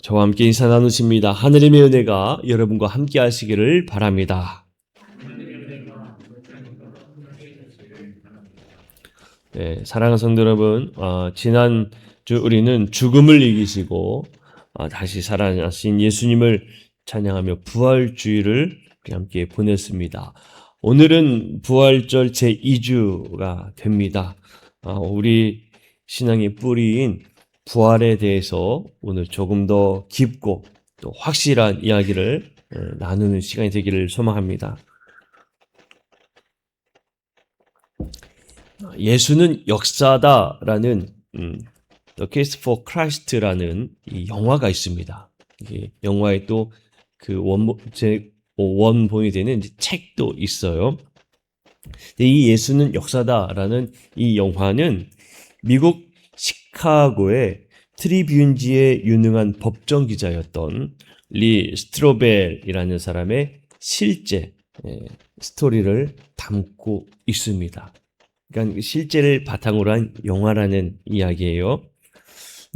저와 함께 인사 나누십니다. 하느님의 은혜가 여러분과 함께 하시기를 바랍니다. 네, 사랑하는 성도 여러분, 지난주 우리는 죽음을 이기시고 다시 살아나신 예수님을 찬양하며 부활주의를 함께 보냈습니다. 오늘은 부활절 제2주가 됩니다. 우리 신앙의 뿌리인 부활에 대해서 오늘 조금 더 깊고 또 확실한 이야기를 나누는 시간이 되기를 소망합니다. 예수는 역사다라는 The Case for Christ라는 이 영화가 있습니다. 이 영화에 또 그 원본이 되는 책도 있어요. 이 예수는 역사다라는 이 영화는 미국 시카고의 트리뷴지의 유능한 법정 기자였던 리 스트로벨이라는 사람의 실제 스토리를 담고 있습니다. 그러니까 실제를 바탕으로 한 영화라는 이야기예요.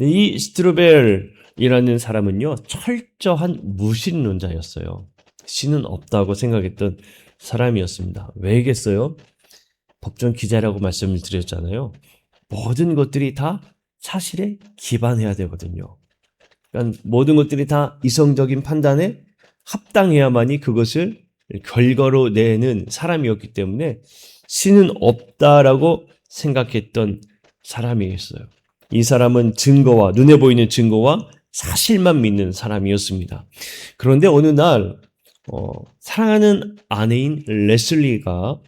이 스트로벨이라는 사람은요, 철저한 무신론자였어요. 신은 없다고 생각했던 사람이었습니다. 왜겠어요? 법정 기자라고 말씀을 드렸잖아요. 모든 것들이 다 사실에 기반해야 되거든요. 그러니까 모든 것들이 다 이성적인 판단에 합당해야만이 그것을 결과로 내는 사람이었기 때문에 신은 없다라고 생각했던 사람이었어요. 이 사람은 증거와 눈에 보이는 증거와 사실만 믿는 사람이었습니다. 그런데 어느 날 사랑하는 아내인 레슬리가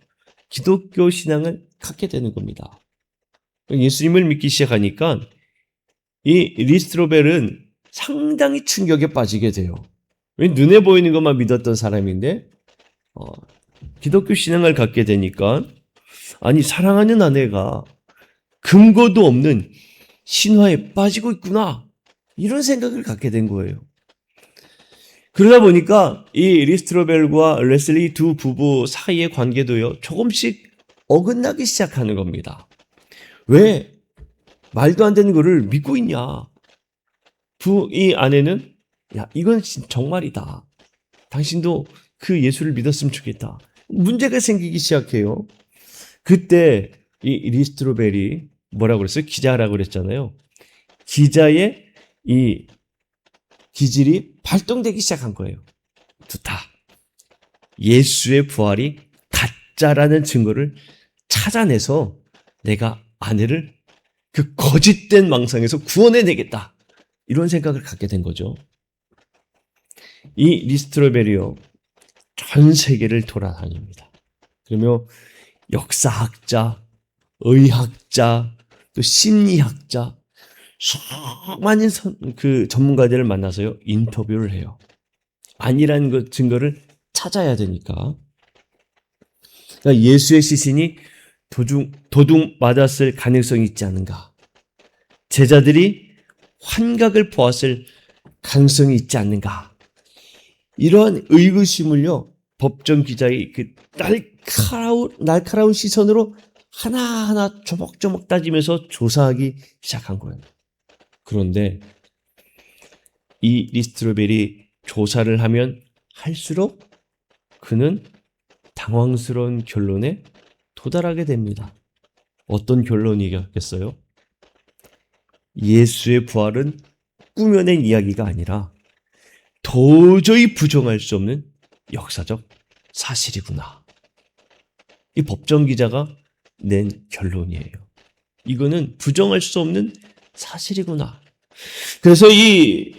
기독교 신앙을 갖게 되는 겁니다. 예수님을 믿기 시작하니까 이 리스트로벨은 상당히 충격에 빠지게 돼요. 왜 눈에 보이는 것만 믿었던 사람인데 기독교 신앙을 갖게 되니까 아니 사랑하는 아내가 근거도 없는 신화에 빠지고 있구나 이런 생각을 갖게 된 거예요. 그러다 보니까 이 리스트로벨과 레슬리 두 부부 사이의 관계도요 조금씩 어긋나기 시작하는 겁니다. 왜 말도 안 되는 거를 믿고 있냐? 이 아내는 야 이건 정말이다. 당신도 그 예수를 믿었으면 좋겠다. 문제가 생기기 시작해요. 그때 이 리스트로벨이 뭐라고 그랬어요? 기자라고 그랬잖아요. 기자의 이 기질이 발동되기 시작한 거예요. 좋다. 예수의 부활이 가짜라는 증거를 찾아내서 내가 아내를 그 거짓된 망상에서 구원해내겠다. 이런 생각을 갖게 된 거죠. 이 리스트로벨이요. 전 세계를 돌아다닙니다. 그러며 역사학자, 의학자, 또 심리학자, 수많은 그 전문가들을 만나서요 인터뷰를 해요. 아니라는 그 증거를 찾아야 되니까. 그러니까 예수의 시신이 도둑 맞았을 가능성이 있지 않은가? 제자들이 환각을 보았을 가능성이 있지 않는가? 이러한 의구심을요 법정 기자의 그 날카로운 시선으로 하나하나 조목조목 따지면서 조사하기 시작한 거예요. 그런데 이 리스트로벨이 조사를 하면 할수록 그는 당황스러운 결론에 도달하게 됩니다. 어떤 결론이겠어요? 예수의 부활은 꾸며낸 이야기가 아니라 도저히 부정할 수 없는 역사적 사실이구나. 이 법정 기자가 낸 결론이에요. 이거는 부정할 수 없는 사실이구나. 그래서 이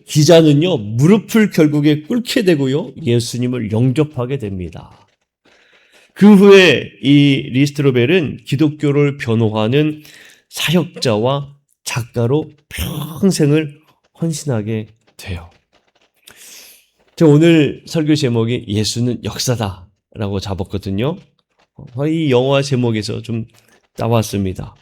기자는요, 무릎을 결국에 꿇게 되고요, 예수님을 영접하게 됩니다. 그 후에 이 리스트로벨은 기독교를 변호하는 사역자와 작가로 평생을 헌신하게 돼요. 저 오늘 설교 제목이 예수는 역사다라고 잡았거든요. 이 영화 제목에서 좀 따왔습니다.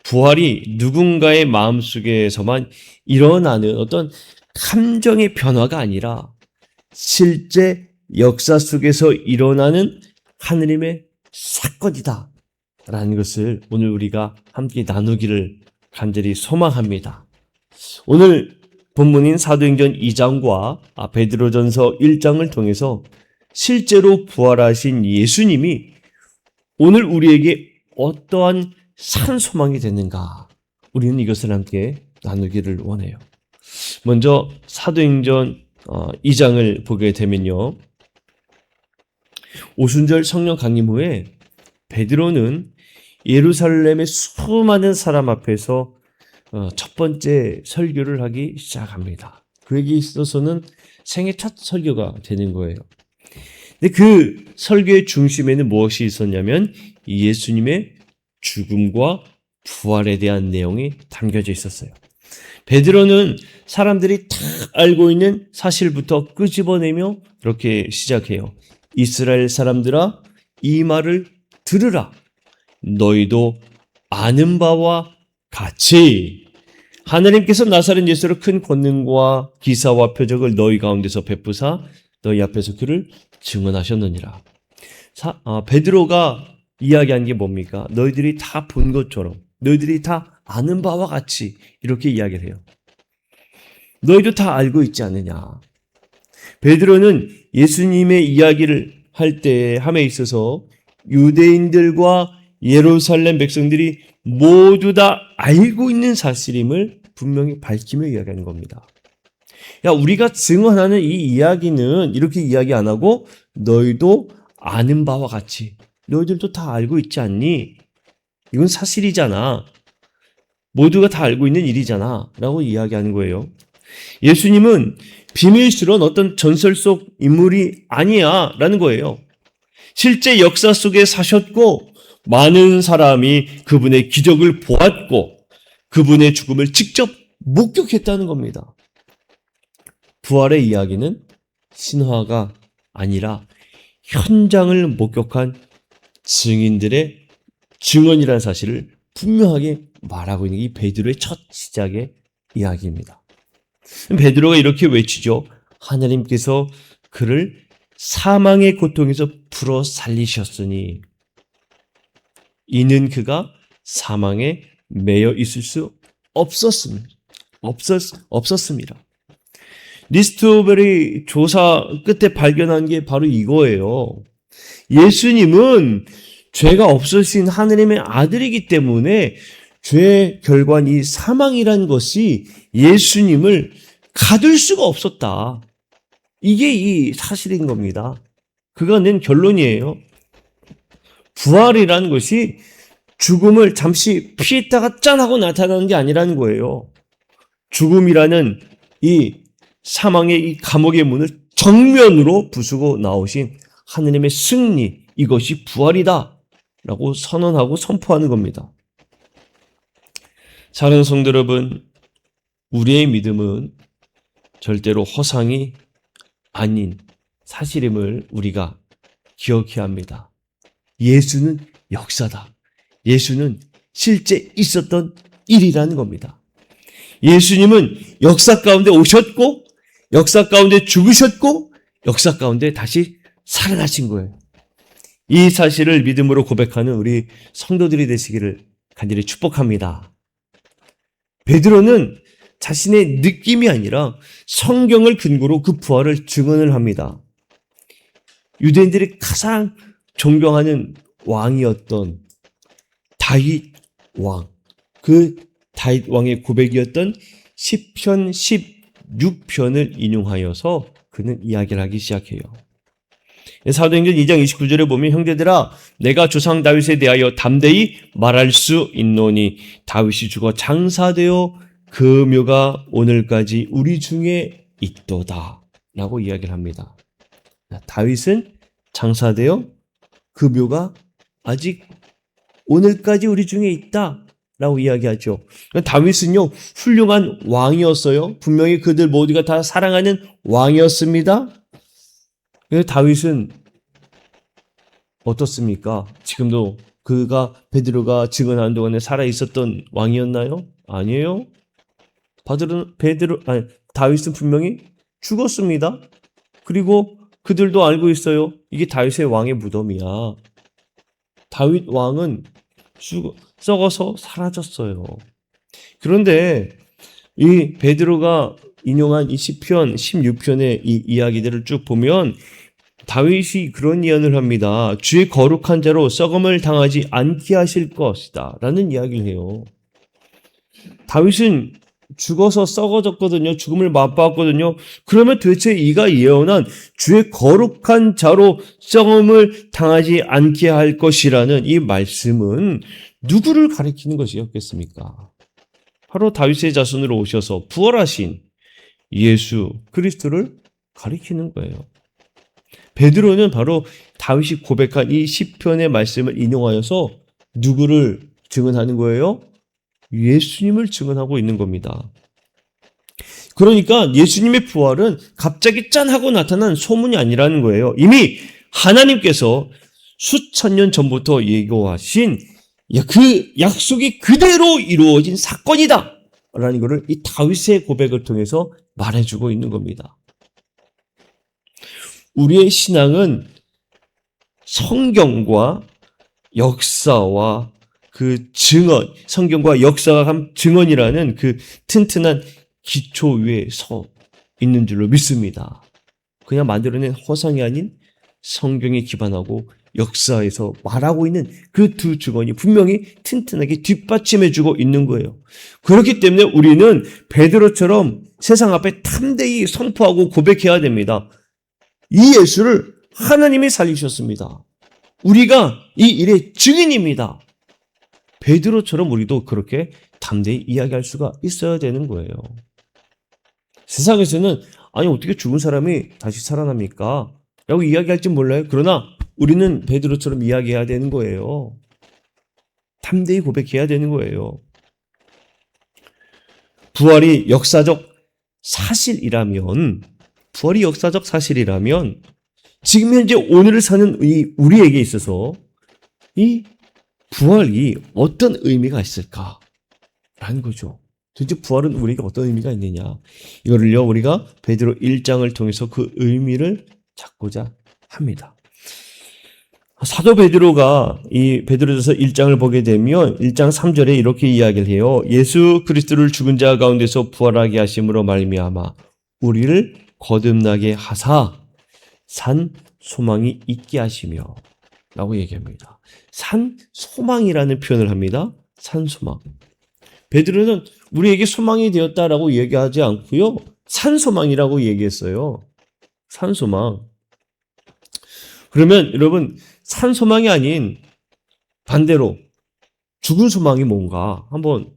부활이 누군가의 마음속에서만 일어나는 어떤 감정의 변화가 아니라 실제 역사 속에서 일어나는 하느님의 사건이다 라는 것을 오늘 우리가 함께 나누기를 간절히 소망합니다. 오늘 본문인 사도행전 2장과 베드로전서 1장을 통해서 실제로 부활하신 예수님이 오늘 우리에게 어떠한 산 소망이 됐는가? 우리는 이것을 함께 나누기를 원해요. 먼저 사도행전 2장을 보게 되면요. 오순절 성령 강림 후에 베드로는 예루살렘의 수많은 사람 앞에서 첫 번째 설교를 하기 시작합니다. 그에게 있어서는 생애 첫 설교가 되는 거예요. 근데 그 설교의 중심에는 무엇이 있었냐면 예수님의 죽음과 부활에 대한 내용이 담겨져 있었어요. 베드로는 사람들이 다 알고 있는 사실부터 끄집어내며 이렇게 시작해요. 이스라엘 사람들아, 이 말을 들으라. 너희도 아는 바와 같이 하나님께서 나사렛 예수로 큰 권능과 기사와 표적을 너희 가운데서 베푸사 너희 앞에서 그를 증언하셨느니라. 베드로가 이야기한 게 뭡니까? 너희들이 다 본 것처럼, 너희들이 다 아는 바와 같이 이렇게 이야기를 해요. 너희도 다 알고 있지 않느냐. 베드로는 예수님의 이야기를 할 때 함에 있어서 유대인들과 예루살렘 백성들이 모두 다 알고 있는 사실임을 분명히 밝히며 이야기하는 겁니다. 야, 우리가 증언하는 이 이야기는 이렇게 이야기 안 하고 너희도 아는 바와 같이 너희들도 다 알고 있지 않니? 이건 사실이잖아. 모두가 다 알고 있는 일이잖아. 라고 이야기하는 거예요. 예수님은 비밀스러운 어떤 전설 속 인물이 아니야. 라는 거예요. 실제 역사 속에 사셨고 많은 사람이 그분의 기적을 보았고 그분의 죽음을 직접 목격했다는 겁니다. 부활의 이야기는 신화가 아니라 현장을 목격한 증인들의 증언이라는 사실을 분명하게 말하고 있는 이 베드로의 첫 시작의 이야기입니다. 베드로가 이렇게 외치죠. 하나님께서 그를 사망의 고통에서 풀어 살리셨으니 이는 그가 사망에 매여 있을 수 없었습니다. 리스트베리 조사 끝에 발견한 게 바로 이거예요. 예수님은 죄가 없으신 하느님의 아들이기 때문에 죄의 결과인 이 사망이란 것이 예수님을 가둘 수가 없었다. 이게 이 사실인 겁니다. 그가 낸 결론이에요. 부활이라는 것이 죽음을 잠시 피했다가 짠 하고 나타나는 게 아니라는 거예요. 죽음이라는 이 사망의 이 감옥의 문을 정면으로 부수고 나오신 하느님의 승리, 이것이 부활이다 라고 선언하고 선포하는 겁니다. 사랑하는 성도 여러분, 우리의 믿음은 절대로 허상이 아닌 사실임을 우리가 기억해야 합니다. 예수는 역사다. 예수는 실제 있었던 일이라는 겁니다. 예수님은 역사 가운데 오셨고 역사 가운데 죽으셨고 역사 가운데 다시 살아나신 거예요. 이 사실을 믿음으로 고백하는 우리 성도들이 되시기를 간절히 축복합니다. 베드로는 자신의 느낌이 아니라 성경을 근거로 그 부활을 증언을 합니다. 유대인들이 가장 존경하는 왕이었던 다윗 왕, 그 다윗 왕의 고백이었던 시편 16편을 인용하여서 그는 이야기를 하기 시작해요. 사도행전 2장 29절에 보면 형제들아 내가 조상 다윗에 대하여 담대히 말할 수 있노니 다윗이 죽어 장사되어 그 묘가 오늘까지 우리 중에 있도다 라고 이야기를 합니다. 다윗은 장사되어 그 묘가 아직 오늘까지 우리 중에 있다 라고 이야기하죠. 다윗은요 훌륭한 왕이었어요. 분명히 그들 모두가 다 사랑하는 왕이었습니다. 그래서 다윗은 어떻습니까? 지금도 베드로가 증언하는 동안에 살아 있었던 왕이었나요? 아니에요. 다윗은 분명히 죽었습니다. 그리고 그들도 알고 있어요. 이게 다윗의 왕의 무덤이야. 다윗 왕은 썩어서 사라졌어요. 그런데 이 베드로가 인용한 이 시편 16편의 이 이야기들을 쭉 보면 다윗이 그런 예언을 합니다. 주의 거룩한 자로 썩음을 당하지 않게 하실 것이다 라는 이야기를 해요. 다윗은 죽어서 썩어졌거든요. 죽음을 맛봤거든요. 그러면 도대체 이가 예언한 주의 거룩한 자로 썩음을 당하지 않게 할 것이라는 이 말씀은 누구를 가리키는 것이었겠습니까? 바로 다윗의 자손으로 오셔서 부활하신 예수 그리스도를 가리키는 거예요. 베드로는 바로 다윗이 고백한 이 시편의 말씀을 인용하여서 누구를 증언하는 거예요? 예수님을 증언하고 있는 겁니다. 그러니까 예수님의 부활은 갑자기 짠 하고 나타난 소문이 아니라는 거예요. 이미 하나님께서 수천 년 전부터 예고하신 그 약속이 그대로 이루어진 사건이다 라는 것을 이 다윗의 고백을 통해서 말해주고 있는 겁니다. 우리의 신앙은 성경과 역사와 그 증언, 성경과 역사가 한 증언이라는 그 튼튼한 기초 위에 서 있는 줄로 믿습니다. 그냥 만들어낸 허상이 아닌 성경에 기반하고 역사에서 말하고 있는 그 두 증언이 분명히 튼튼하게 뒷받침해주고 있는 거예요. 그렇기 때문에 우리는 베드로처럼 세상 앞에 탐대히 선포하고 고백해야 됩니다. 이 예수를 하나님이 살리셨습니다. 우리가 이 일의 증인입니다. 베드로처럼 우리도 그렇게 담대히 이야기할 수가 있어야 되는 거예요. 세상에서는 아니 어떻게 죽은 사람이 다시 살아납니까? 라고 이야기할지 몰라요. 그러나 우리는 베드로처럼 이야기해야 되는 거예요. 담대히 고백해야 되는 거예요. 부활이 역사적 사실이라면 지금 현재 오늘을 사는 우리에게 있어서 이 부활이 어떤 의미가 있을까라는 거죠. 도대체 부활은 우리에게 어떤 의미가 있느냐. 이거를요 우리가 베드로 1장을 통해서 그 의미를 찾고자 합니다. 사도 베드로가 이 베드로전서 1장을 보게 되면 1장 3절에 이렇게 이야기를 해요. 예수 그리스도를 죽은 자 가운데서 부활하게 하심으로 말미암아 우리를 거듭나게 하사 산 소망이 있게 하시며 라고 얘기합니다. 산 소망이라는 표현을 합니다. 산 소망. 베드로는 우리에게 소망이 되었다라고 얘기하지 않고요. 산 소망이라고 얘기했어요. 산 소망. 그러면 여러분 산 소망이 아닌 반대로 죽은 소망이 뭔가 한번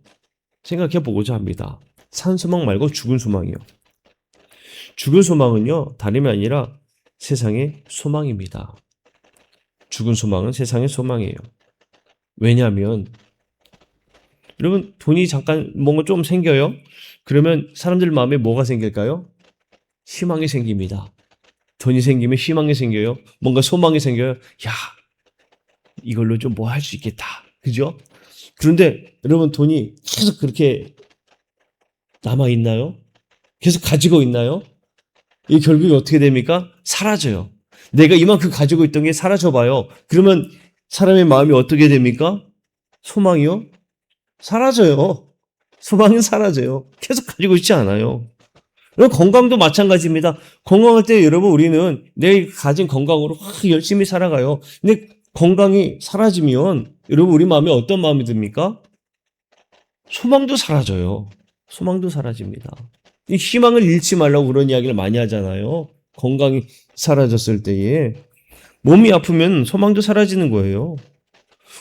생각해 보고자 합니다. 산 소망 말고 죽은 소망이요. 죽은 소망은요 다름이 아니라 세상의 소망입니다. 죽은 소망은 세상의 소망이에요. 왜냐하면 여러분 돈이 잠깐 뭔가 좀 생겨요. 그러면 사람들 마음에 뭐가 생길까요? 희망이 생깁니다. 돈이 생기면 희망이 생겨요. 뭔가 소망이 생겨요. 야, 이걸로 좀 뭐 할 수 있겠다. 그죠? 그런데 여러분 돈이 계속 그렇게 남아있나요? 계속 가지고 있나요? 이 결국에 어떻게 됩니까? 사라져요. 내가 이만큼 가지고 있던 게 사라져봐요. 그러면 사람의 마음이 어떻게 됩니까? 소망이요? 사라져요. 소망은 사라져요. 계속 가지고 있지 않아요. 건강도 마찬가지입니다. 건강할 때 여러분 우리는 내 가진 건강으로 열심히 살아가요. 근데 건강이 사라지면 여러분 우리 마음에 어떤 마음이 듭니까? 소망도 사라져요. 소망도 사라집니다. 이 희망을 잃지 말라고 그런 이야기를 많이 하잖아요. 건강이 사라졌을 때에 몸이 아프면 소망도 사라지는 거예요.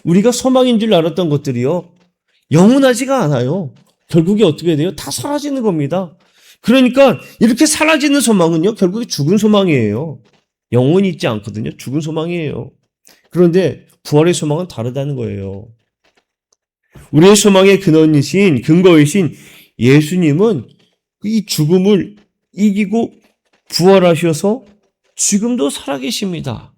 우리가 소망인 줄 알았던 것들이요. 영원하지가 않아요. 결국에 어떻게 돼요? 다 사라지는 겁니다. 그러니까 이렇게 사라지는 소망은요. 결국에 죽은 소망이에요. 영원히 있지 않거든요. 죽은 소망이에요. 그런데 부활의 소망은 다르다는 거예요. 우리의 소망의 근거이신 예수님은 이 죽음을 이기고 부활하셔서 지금도 살아계십니다.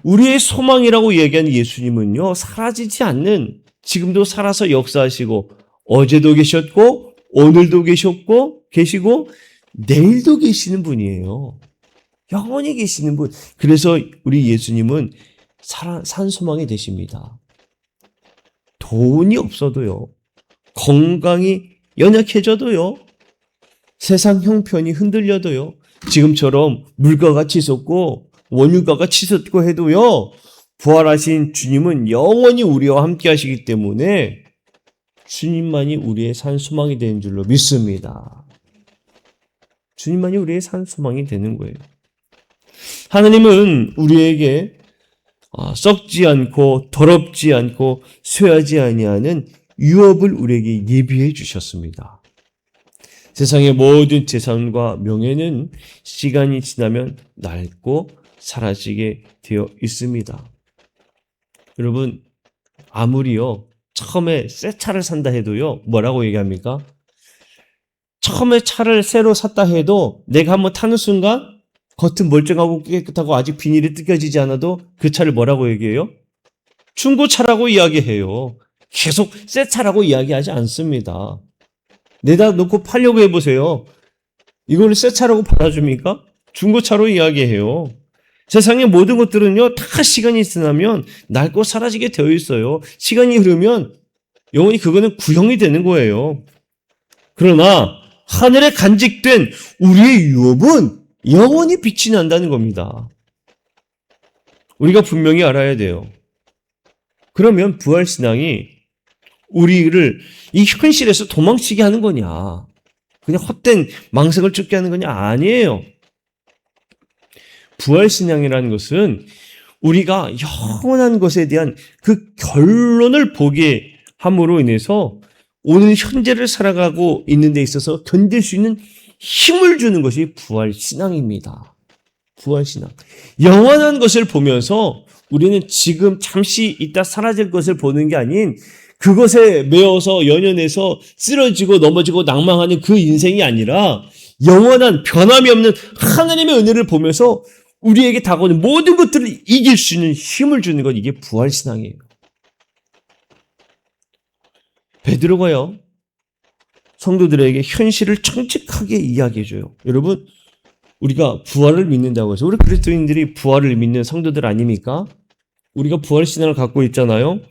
우리의 소망이라고 얘기하는 예수님은요. 사라지지 않는 지금도 살아서 역사하시고 어제도 계셨고 오늘도 계시고 내일도 계시는 분이에요. 영원히 계시는 분. 그래서 우리 예수님은 산 소망이 되십니다. 돈이 없어도요. 건강이 연약해져도요. 세상 형편이 흔들려도요. 지금처럼 물가가 치솟고 원유가가 치솟고 해도요. 부활하신 주님은 영원히 우리와 함께 하시기 때문에 주님만이 우리의 산 소망이 되는 줄로 믿습니다. 주님만이 우리의 산 소망이 되는 거예요. 하나님은 우리에게 썩지 않고 더럽지 않고 쇠하지 아니하는 유업을 우리에게 예비해 주셨습니다. 세상의 모든 재산과 명예는 시간이 지나면 낡고 사라지게 되어 있습니다. 여러분, 아무리요 처음에 새 차를 산다 해도요 뭐라고 얘기합니까? 처음에 차를 새로 샀다 해도 내가 한번 타는 순간 겉은 멀쩡하고 깨끗하고 아직 비닐이 뜯겨지지 않아도 그 차를 뭐라고 얘기해요? 중고차라고 이야기해요. 계속 새 차라고 이야기하지 않습니다. 내다 놓고 팔려고 해보세요. 이걸 새 차라고 팔아줍니까? 중고차로 이야기해요. 세상의 모든 것들은요, 다 시간이 지나면 낡고 사라지게 되어 있어요. 시간이 흐르면 영원히 그거는 구형이 되는 거예요. 그러나 하늘에 간직된 우리의 유업은 영원히 빛이 난다는 겁니다. 우리가 분명히 알아야 돼요. 그러면 부활신앙이 우리를 이 현실에서 도망치게 하는 거냐? 그냥 헛된 망상을 쫓게 하는 거냐? 아니에요. 부활신앙이라는 것은 우리가 영원한 것에 대한 그 결론을 보게 함으로 인해서 오늘 현재를 살아가고 있는 데 있어서 견딜 수 있는 힘을 주는 것이 부활신앙입니다. 부활신앙. 영원한 것을 보면서 우리는 지금 잠시 있다 사라질 것을 보는 게 아닌 그것에 매어서 연연해서 쓰러지고 넘어지고 낭망하는 그 인생이 아니라 영원한 변함이 없는 하나님의 은혜를 보면서 우리에게 다가오는 모든 것들을 이길 수 있는 힘을 주는 것, 이게 부활신앙이에요. 베드로가요, 성도들에게 현실을 정직하게 이야기해줘요. 여러분, 우리가 부활을 믿는다고 해서 우리 그리스도인들이 부활을 믿는 성도들 아닙니까? 우리가 부활신앙을 갖고 있잖아요.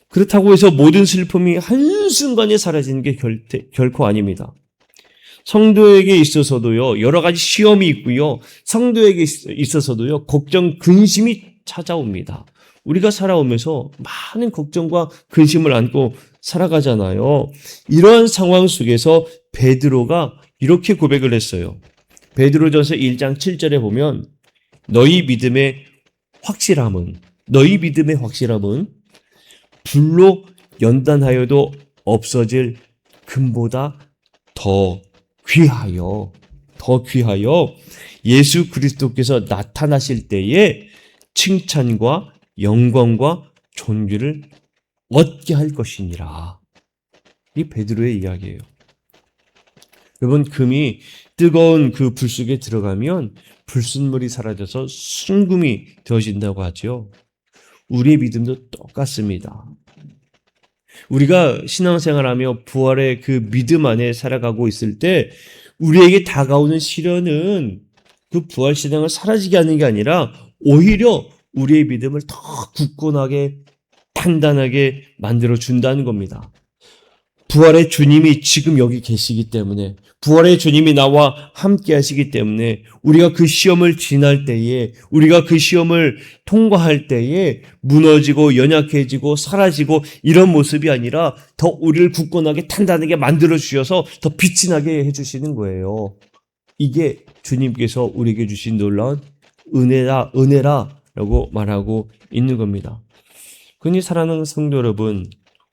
그렇다고 해서 모든 슬픔이 한순간에 사라지는 게 결코 아닙니다. 성도에게 있어서도요, 여러 가지 시험이 있고요, 성도에게 있어서도요, 걱정, 근심이 찾아옵니다. 우리가 살아오면서 많은 걱정과 근심을 안고 살아가잖아요. 이러한 상황 속에서 베드로가 이렇게 고백을 했어요. 베드로전서 1장 7절에 보면 너희 믿음의 확실함은 불로 연단하여도 없어질 금보다 더 귀하여 예수 그리스도께서 나타나실 때에 칭찬과 영광과 존귀를 얻게 할 것이니라. 이 베드로의 이야기예요. 여러분, 금이 뜨거운 그 불 속에 들어가면 불순물이 사라져서 순금이 되어진다고 하죠. 우리의 믿음도 똑같습니다. 우리가 신앙생활하며 부활의 그 믿음 안에 살아가고 있을 때 우리에게 다가오는 시련은 그 부활신앙을 사라지게 하는 게 아니라 오히려 우리의 믿음을 더 굳건하게 단단하게 만들어준다는 겁니다. 부활의 주님이 지금 여기 계시기 때문에, 부활의 주님이 나와 함께 하시기 때문에 우리가 그 시험을 지날 때에, 우리가 그 시험을 통과할 때에 무너지고 연약해지고 사라지고 이런 모습이 아니라 더 우리를 굳건하게 단단하게 만들어주셔서 더 빛이 나게 해주시는 거예요. 이게 주님께서 우리에게 주신 놀라운 은혜라고 말하고 있는 겁니다. 그러니 사랑하는 성도 여러분,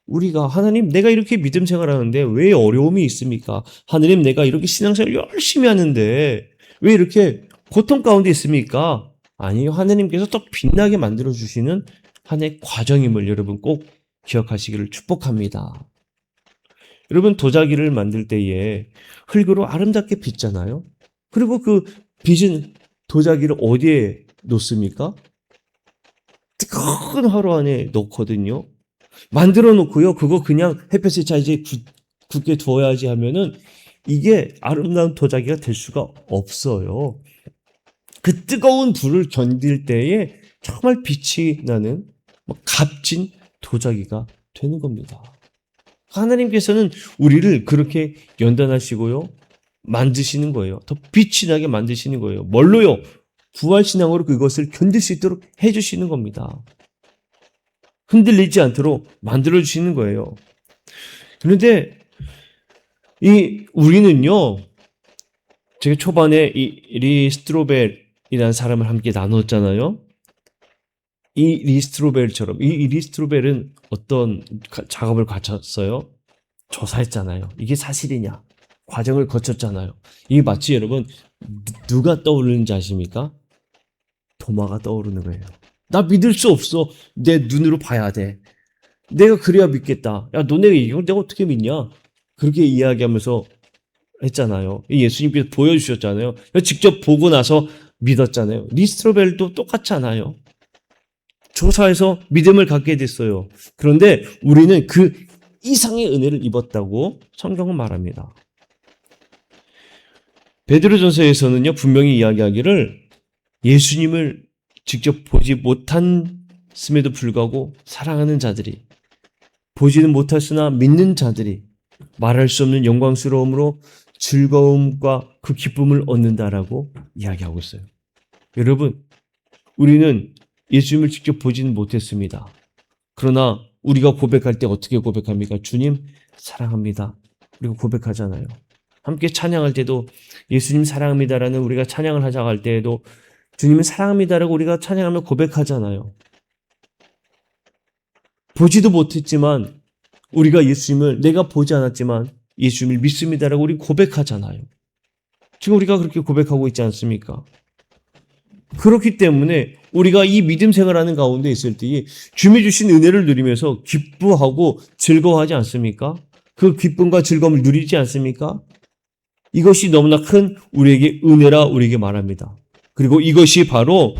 우리가 하나님, 내가 이렇게 믿음 생활하는데 왜 어려움이 있습니까? 하나님, 내가 이렇게 신앙생활 열심히 하는데 왜 이렇게 고통 가운데 있습니까? 아니요, 하나님께서 더 빛나게 만들어주시는 하나의 과정임을 여러분 꼭 기억하시기를 축복합니다. 여러분, 도자기를 만들 때에 흙으로 아름답게 빚잖아요. 그리고 그 빚은 도자기를 어디에 놓습니까? 뜨거운 화로 안에 넣거든요. 만들어 놓고요, 그거 그냥 햇볕에 자 이제 굳게 두어야지 하면은 이게 아름다운 도자기가 될 수가 없어요. 그 뜨거운 불을 견딜 때에 정말 빛이 나는 값진 도자기가 되는 겁니다. 하나님께서는 우리를 그렇게 연단하시고요, 만드시는 거예요. 더 빛이 나게 만드시는 거예요. 뭘로요? 부활신앙으로 그것을 견딜 수 있도록 해주시는 겁니다. 흔들리지 않도록 만들어주시는 거예요. 그런데 우리는요, 제가 초반에 이 리스트로벨이라는 사람을 함께 나눴잖아요. 이 리스트로벨처럼, 이 리스트로벨은 어떤 작업을 거쳤어요? 조사했잖아요. 이게 사실이냐? 과정을 거쳤잖아요. 이게 마치 여러분, 누가 떠오르는지 아십니까? 도마가 떠오르는 거예요. 나 믿을 수 없어. 내 눈으로 봐야 돼. 내가 그래야 믿겠다. 야, 너네가 이걸 내가 어떻게 믿냐? 그렇게 이야기하면서 했잖아요. 예수님께서 보여주셨잖아요. 직접 보고 나서 믿었잖아요. 리스트로벨도 똑같잖아요. 조사해서 믿음을 갖게 됐어요. 그런데 우리는 그 이상의 은혜를 입었다고 성경은 말합니다. 베드로전서에서는요, 분명히 이야기하기를 예수님을 직접 보지 못했음에도 불구하고 사랑하는 자들이, 보지는 못했으나 믿는 자들이 말할 수 없는 영광스러움으로 즐거움과 그 기쁨을 얻는다라고 이야기하고 있어요. 여러분, 우리는 예수님을 직접 보지는 못했습니다. 그러나 우리가 고백할 때 어떻게 고백합니까? 주님 사랑합니다. 우리가 고백하잖아요. 함께 찬양할 때도 예수님 사랑합니다라는 우리가 찬양을 하자고 할 때에도 주님을 사랑합니다라고 우리가 찬양하며 고백하잖아요. 보지도 못했지만 우리가 예수님을, 내가 보지 않았지만 예수님을 믿습니다라고 우리 고백하잖아요. 지금 우리가 그렇게 고백하고 있지 않습니까? 그렇기 때문에 우리가 이 믿음 생활하는 가운데 있을 때 주님이 주신 은혜를 누리면서 기뻐하고 즐거워하지 않습니까? 그 기쁨과 즐거움을 누리지 않습니까? 이것이 너무나 큰 우리에게 은혜라 우리에게 말합니다. 그리고 이것이 바로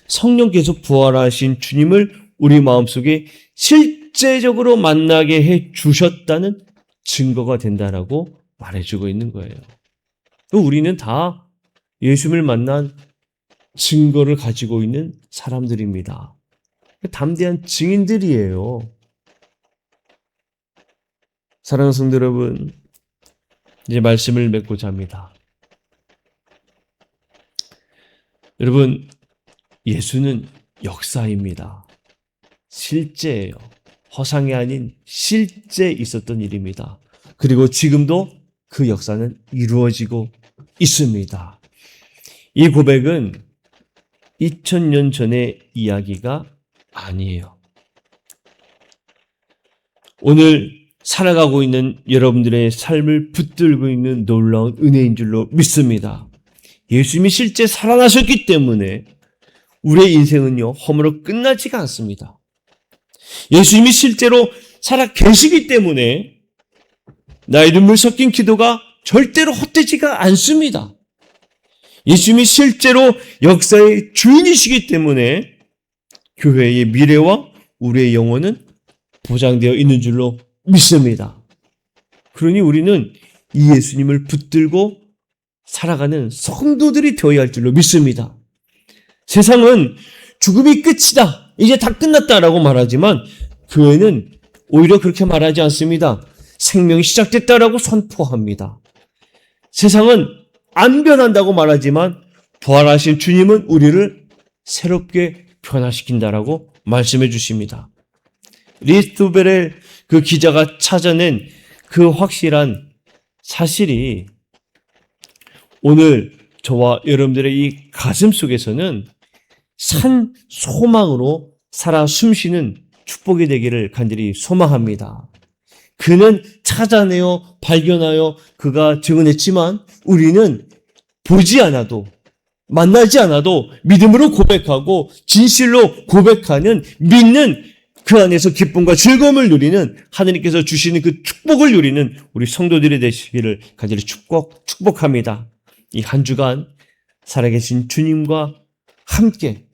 성령께서 부활하신 주님을 우리 마음속에 실제적으로 만나게 해 주셨다는 증거가 된다라고 말해주고 있는 거예요. 우리는 다 예수님을 만난 증거를 가지고 있는 사람들입니다. 담대한 증인들이에요. 사랑하는 성도 여러분, 이제 말씀을 맺고자 합니다. 여러분, 예수는 역사입니다. 실제예요. 허상이 아닌 실제 있었던 일입니다. 그리고 지금도 그 역사는 이루어지고 있습니다. 이 고백은 2000년 전의 이야기가 아니에요. 오늘 살아가고 있는 여러분들의 삶을 붙들고 있는 놀라운 은혜인 줄로 믿습니다. 예수님이 실제 살아나셨기 때문에 우리의 인생은요, 허물어 끝나지가 않습니다. 예수님이 실제로 살아 계시기 때문에 나의 눈물 섞인 기도가 절대로 헛되지가 않습니다. 예수님이 실제로 역사의 주인이시기 때문에 교회의 미래와 우리의 영혼은 보장되어 있는 줄로 믿습니다. 그러니 우리는 이 예수님을 붙들고 살아가는 성도들이 되어야 할 줄로 믿습니다. 세상은 죽음이 끝이다, 이제 다 끝났다라고 말하지만 교회는 오히려 그렇게 말하지 않습니다. 생명이 시작됐다라고 선포합니다. 세상은 안 변한다고 말하지만 부활하신 주님은 우리를 새롭게 변화시킨다라고 말씀해 주십니다. 리스트벨의 그 기자가 찾아낸 그 확실한 사실이 오늘 저와 여러분들의 이 가슴 속에서는 산 소망으로 살아 숨쉬는 축복이 되기를 간절히 소망합니다. 그는 찾아내어 발견하여 그가 증언했지만 우리는 보지 않아도, 만나지 않아도 믿음으로 고백하고 진실로 고백하는, 믿는 그 안에서 기쁨과 즐거움을 누리는, 하느님께서 주시는 그 축복을 누리는 우리 성도들이 되시기를 간절히 축복합니다. 이 한 주간 살아계신 주님과 함께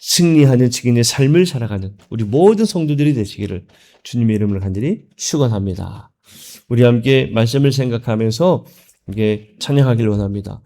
승리하는 증인의 삶을 살아가는 우리 모든 성도들이 되시기를 주님의 이름으로 간절히 축원합니다. 우리 함께 말씀을 생각하면서 함께 찬양하기를 원합니다.